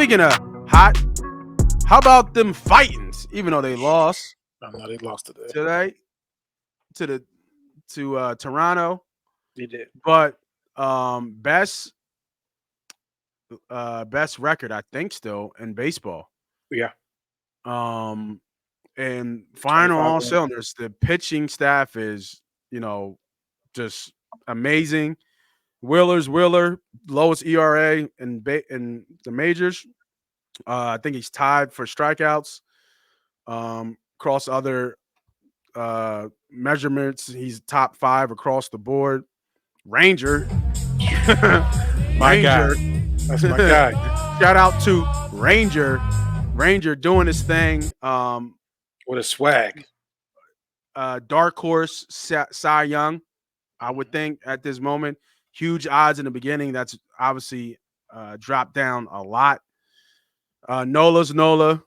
Speaking of hot, how about them Fightins? Even though they lost I know they lost today. today to Toronto, They did. but best record I think still in baseball. Yeah. Um, and firing on 25 all wins. cylinders. The pitching staff is just amazing. Wheeler, lowest ERA in the majors. I think he's tied for strikeouts. Across other measurements, he's top 5 across the board. Ranger, My guy. Ranger. That's my guy. Shout out to Ranger. Ranger doing his thing. With a swag. Dark horse Cy Young, I would think at this moment. Huge odds in the beginning. That's obviously dropped down a lot. Nola's Nola.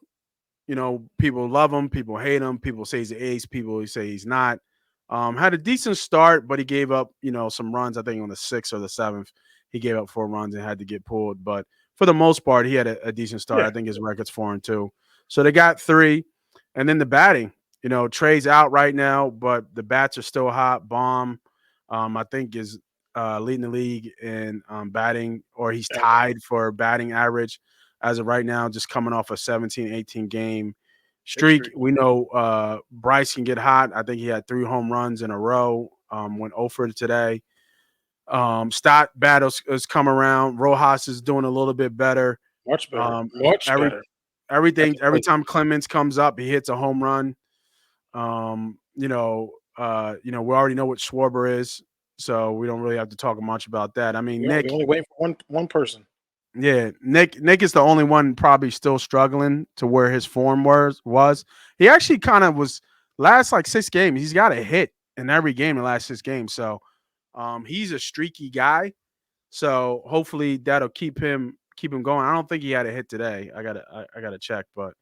People love him, people hate him, people say he's an ace, people say he's not. Had a decent start, but he gave up, some runs. I think on the 6th or the 7th, he gave up 4 runs and had to get pulled. But for the most part, he had a decent start. Yeah. I think his record's 4-2. So they got 3. And then the batting, Trey's out right now, but the bats are still hot. Bomb, I think, is leading the league in batting, or he's tied for batting average as of right now, just coming off a 17-18 game streak. We know Bryce can get hot. I think he had 3 home runs in a row. Went 0 for today. Stott battles has come around. Rojas is doing a little bit better. Much better. Much better. Every time Clemens comes up, he hits a home run. We already know what Schwarber is, so we don't really have to talk much about that. I mean, Nick, we're only waiting for one person. Yeah, Nick is the only one probably still struggling to where his form was. He actually kind of was last 6 games. He's got a hit in every game in the last 6 games. So he's a streaky guy. So hopefully that'll keep him going. I don't think he had a hit today. I gotta check, but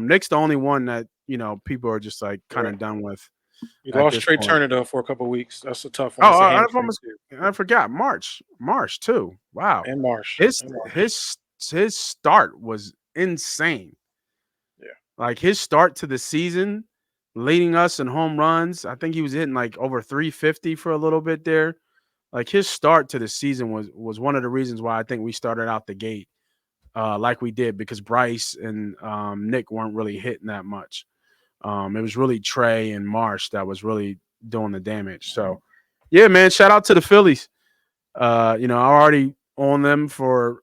Nick's the only one that people are just kind of done with. You lost Trey Turner though for a couple of weeks. That's a tough one. I forgot March too. Wow, and Marsh. His start was insane. Yeah, his start to the season, leading us in home runs. I think he was hitting over 350 for a little bit there. His start to the season was one of the reasons why I think we started out the gate like we did, because Bryce and Nick weren't really hitting that much. It was really Trey and Marsh that was really doing the damage. So, yeah, man, shout out to the Phillies. I already own them for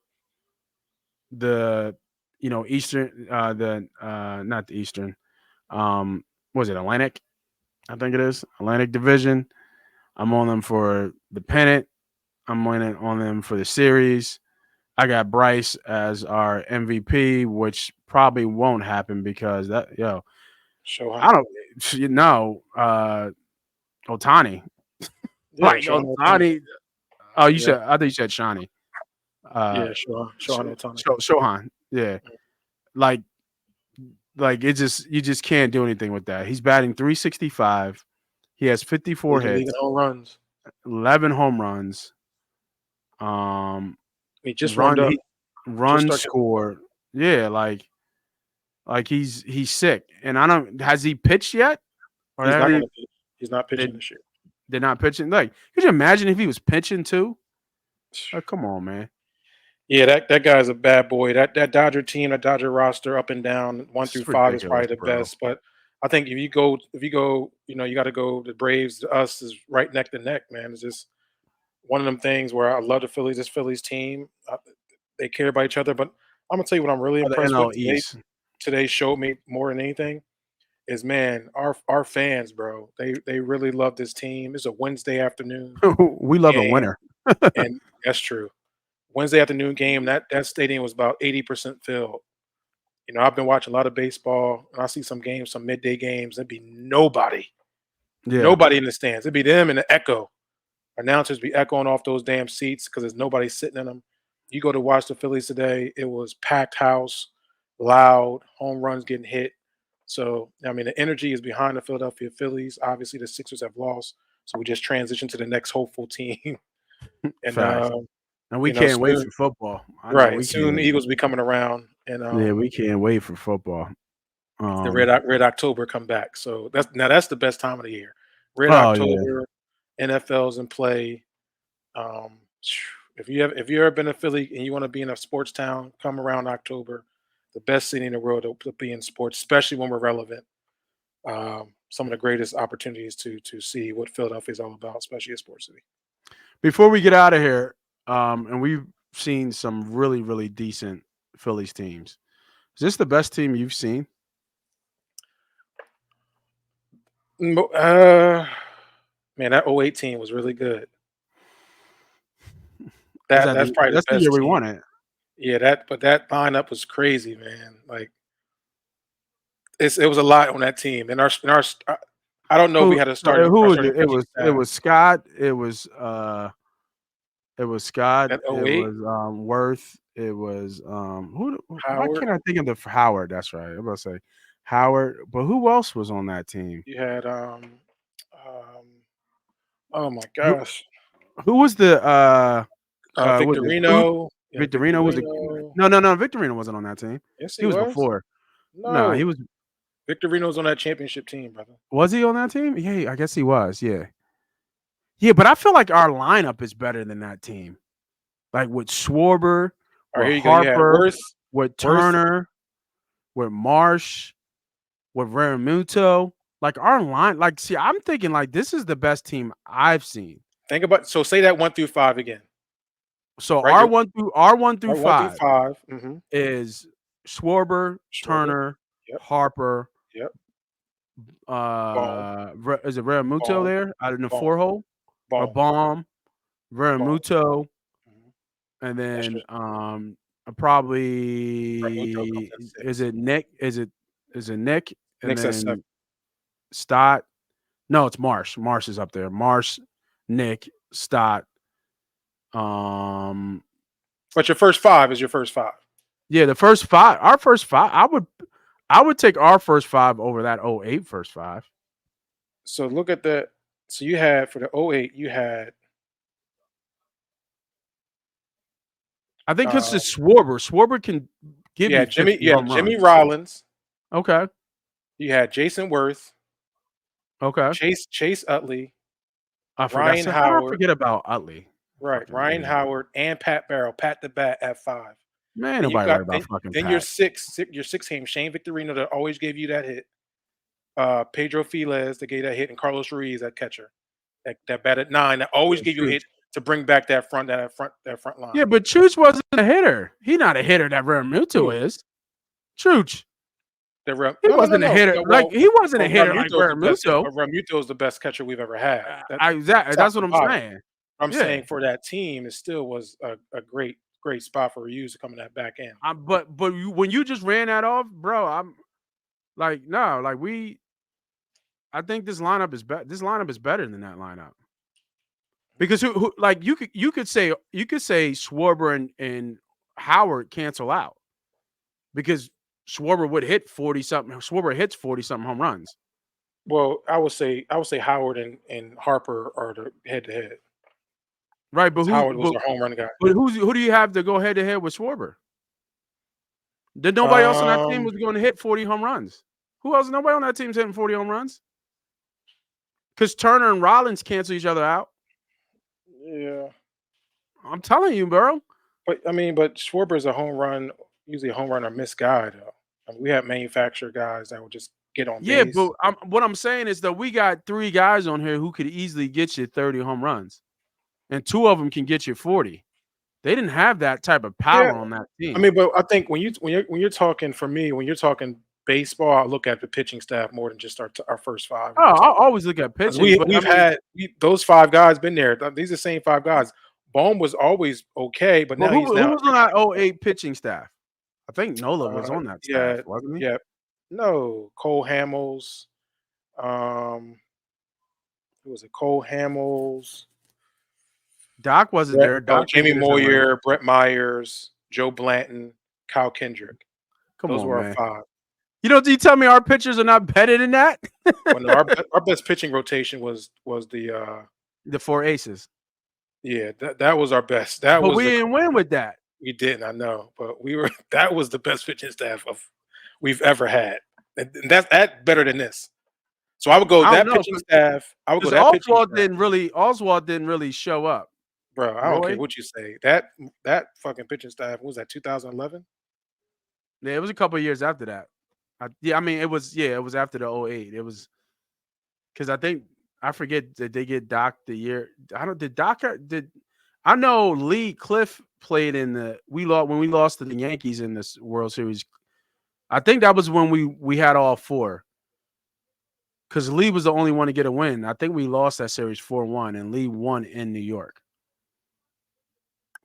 the, Eastern, not the Eastern. Was it Atlantic? I think it is Atlantic Division. I'm on them for the pennant. I'm on them for the series. I got Bryce as our MVP, which probably won't happen because I don't Otani. Otani. Oh, I think you said Shani. Shohan Otani. Shohan. Yeah. It just, you just can't do anything with that. He's batting 365. He has 54 hits, home runs, 11 home runs. He just run scored. Yeah, he's sick. And has he pitched yet? Or he's not going to pitch. He's not pitching this year. They're not pitching. Could you imagine if he was pitching too? Come on, man. Yeah, that guy's a bad boy. That Dodger team, that Dodger roster, up and down, 1 through 5 is probably the best. But I think if you go, you got to go. The Braves, us is right neck to neck, man. It's just one of them things where I love the Phillies. This Phillies team, they care about each other. But I'm gonna tell you what I'm really impressed with today showed me more than anything is, man, our fans, bro. They really love this team. It's a Wednesday afternoon. We love a winner, and that's true. Wednesday afternoon game. That stadium was about 80% filled. I've been watching a lot of baseball, and I see some games, some midday games. There'd be nobody in the stands. It'd be them and the echo. Announcers be echoing off those damn seats because there's nobody sitting in them. You go to watch the Phillies today, it was packed house, loud, home runs getting hit. So, I mean, the energy is behind the Philadelphia Phillies. Obviously, the Sixers have lost, so we just transitioned to the next hopeful team. And And we You know, can't wait soon, for football. I know right? we Soon, can't. the Eagles be coming around, and Yeah, we can't wait for football. the Um, Red October come back. So that's the best time of the year. Red oh yeah. October, NFL's in play. Um, if you ever been to Philly and you want to be in a sports town, come around October. The best city in the world to be in sports, especially when we're relevant. Some of the greatest opportunities to see what Philadelphia is all about, especially a sports city. Before we get out of here, and we've seen some really, really decent Phillies teams. Is this the best team you've seen? Uh, Man, that '08 team was really good. Was that That's probably the that's the year best we team. won it? Yeah, that lineup was crazy, man. Like it was a lot on that team. I don't know if we had a Who our was starting it? pitching It staff was Scott. It was Scott. at It '08. was Worth. It was why Howard, can't I think of Howard? That's right. I'm about to say Howard. But who else was on that team? you had um oh my Who gosh. who was the was it Cruz? Victorino. Yeah, Victorino was a Victorino. no. Victorino wasn't on that team. Yes, He he was was. before. No, he No. Victorino's on that championship team, brother. was he on that team? Yeah, I guess he was. Yeah. Yeah, but I feel like our lineup is better than that team. Like with Schwarber, All right, with here you go. You had Harper, Worth, with Worth. Turner, with Marsh, with Realmuto. Like our line, like see, I'm thinking like this is the best team I've seen. Think about so say that 1 through 5 again. So Right? our one through Right, 1 through five 5. Mm-hmm. is Schwarber, Schwarber. Turner, Yep. Harper. Yep. Bomb. Is it Realmuto Bomb. there out in the Bomb. four hole or Bomb. Bomb? Bomb. Realmuto, Mm-hmm. and That's then just Ramuto comes probably at is 6. it Nick? Is it Nick? And Knicks at 7. then Stott. No, it's Marsh. Marsh is up there. Marsh, Nick, Stott. Um, But your first 5 is your first 5. yeah, the first five. Our first five. I would take our first five over that '08 first five. So look at the so you had for the '08, you had I think because uh it's Schwarber. Schwarber can give you 50 you had home Jimmy runs. Rollins, Okay. you had Jason Worth, Okay. Chase Utley, I forgot. Ryan So how did I Howard, forget about Utley? right, Fucking Ryan idiot. Howard, and Pat Barrow, Pat the Bat at 5. Man, Then you nobody got worried about fucking then your Pat. six came Shane Victorino that always gave you that hit. Pedro Felez that gave that hit, and Carlos Ruiz at catcher. That batted 9 that always Yeah, gave you a Chooch. hit to bring back that front line. Yeah, but Chooch wasn't a hitter. He not a hitter that Realmuto Who? is. Chooch. He No, no, no, wasn't a no. hitter. No, Like well, he wasn't a well, hitter like Realmuto. Ramuto is the best catcher we've ever had. Exactly. Top That's to what I'm bottom. saying. I'm Yeah. saying for that team, it still was a great spot for Hughes to come in that back end. But when you just ran that off, bro, I'm like, no, like I think this lineup is better. This lineup is better than that lineup. Because who like you could say Schwarber and Howard cancel out because Schwarber would hit 40 something. Schwarber hits 40 something home runs. Well, I would say Howard and Harper are the head to head. Right, but Howard was our home run guy. who do you have to go head to head with Schwarber? Did nobody else on that team Um, was going to hit 40 home runs? Who else? Nobody on that team's hitting 40 home runs. Because Turner and Rollins cancel each other out. yeah, I'm telling you, bro. but Schwarber is usually a home run or miss guy though. We have manufactured guys that would just get on Yeah, base. but what I'm saying is that we got 3 guys on here who could easily get you 30 home runs, and 2 of them can get you 40. They didn't have that type of Yeah, power on that team. but I think when you're talking for me, when you're talking baseball, I look at the pitching staff more than just our first 5 Oh, when we're I talking. always look at 'Cause pitching, but I we've mean, had those 5 guys been there. These are the same 5 guys. Bohm was always okay, but but now he's who now was on that '08 pitching staff? I think Nola was uh, on that staff, yeah, wasn't he? yeah. No, Cole Hamels, um, who was it? Cole Hamels, Doc wasn't there. Doc didn't Jamie get us that ring. Moyer, Brett Myers, Joe Blanton, Kyle Kendrick. Come Those on, were our man. 5. You tell me our pitchers are not better than that? When our best pitching rotation was the The 4 aces. Yeah, that was our best. That But was we the didn't win with that. we didn't, I know, but we were that was the best pitching staff of we've ever had, and that's better than this. So I would go I don't that know pitching staff. I would go because that pitching staff, Oswald didn't really show up. bro. I don't care Roy? what you say. That fucking pitching staff what was that 2011. Yeah, it was a couple of years after that. I mean, it was after the '08. It was because I think I forget did they get Doc the year? I don't did Doc did I know Lee Cliff played in the we lost when we lost to the Yankees in this World Series. I think that was when we had all four because Lee was the only one to get a win. I think we lost that series 4-1, and Lee won in New York.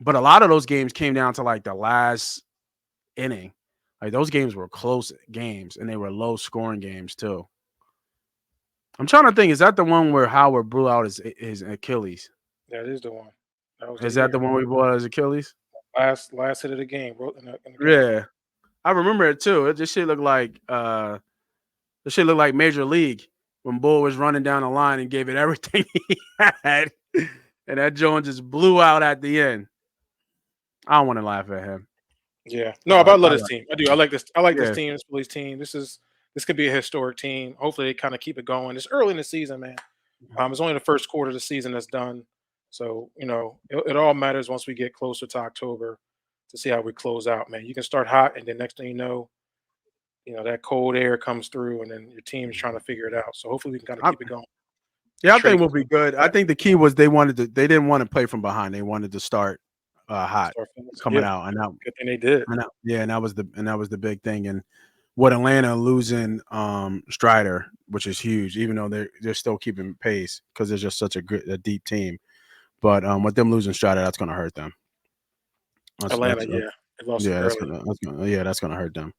But a lot of those games came down to like the last inning. Like those games were close games, and they were low scoring games too. I'm trying to think. Is that the one where Howard blew out his Achilles? That is the one. That was the Is that the year. one we blew out his Achilles? Last hit of the game, bro, in the game. Yeah, I remember it too. It just shit looked like this shit looked like Major League when Bull was running down the line and gave it everything he had, and that Jones just blew out at the end. I don't want to laugh at him. Yeah. No, but I love I this like team. I do. I like this. I like this yeah. team, this Phillies team. This could be a historic team. Hopefully they kind of keep it going. It's early in the season, man. It's only the first quarter of the season that's done. So, it all matters once we get closer to October to see how we close out, man. You can start hot and then next thing that cold air comes through and then your team's trying to figure it out. So hopefully we can kind of I, keep it going. yeah, I think Trade we'll be good. I think the key was they didn't want to play from behind. They wanted to start hot start Phillies. coming Yeah. out, and Good thing they did. yeah, and that was the big thing. And with Atlanta losing Strider, which is huge, even though they're still keeping pace because they're just such a deep team. But with them losing Strider, that's going to hurt them. Atlanta, yeah. They lost him early. That's gonna hurt them.